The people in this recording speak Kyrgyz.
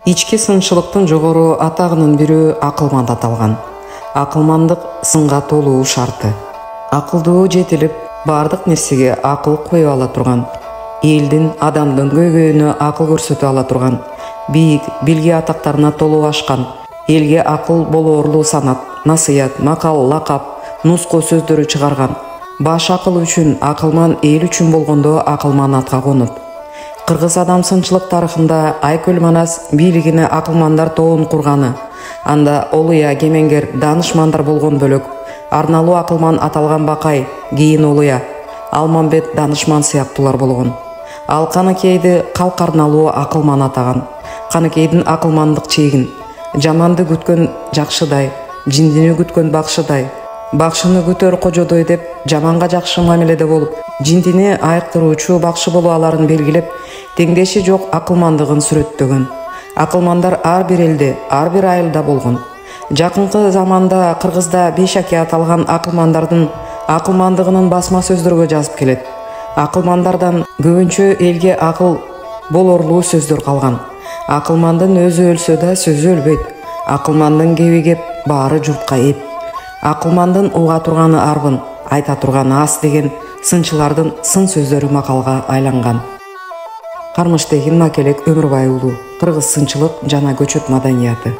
Ички сынчылыктын жогору атагынын бирөө акылманд аталган. Акылмандык сынга толуу шарты. Акылдуу жетилип, бардык нерсеге акыл кое ала турган, элдин, адамдын көйгөйүнө акыл көрсөтө ала турган, бийик, билги атактарына толуп ашкан, элге акыл болоорлуу санат, насыят, макал, лакап, нуску сөздөрү чыгарган. Баш акыл үчүн, акылман эл үчүн болгондо акылман атка конот. Кыргыз адам сынчылык тарыхында Айкөл Манас бийлигине акылмандар тобун курганы. Анда Олуя, Кемеңгер, данышмандар болгон бөлөк. Арналуу акылман аталган Бакай, кийин Олуя, Алмамбет данышман сыяктуулар болгон. Ал Каныкейди калк арналуу акылман атаган. Каныкейдин акылмандык чегин жаманды күткөн жакшыдай, жиндини күткөн бакшыдай, бакшыны күтөр кожодой деп жаманга жакшы мамиледе болуп, жиндини айыктыруучу бакшы болуу аларын белгилеп, теңдеши жок акылмандыгын сүрөттөгөн. Акылмандар ар бир элде, ар бир айылда болгон. Жакынкы заманда Кыргызда Бейшаки аталган акылмандардын акылмандыгынын басма сөздөргө жазып келет. Акылмандардан көбүнчө элге акыл болоорлуу сөздөр калган. Акылмандын өзү өлсө да сөзү өлбөйт. Акылмандын кеби кеп, баары журтка эп. Акылмандын уга турганы арбын, айта турганы ас деген сынчылардын сын сөздөрү макалга айланган. Кармыштегин Макелек Өмүрбай уулу. Кыргыз сынчылык жана көчөт маданияты.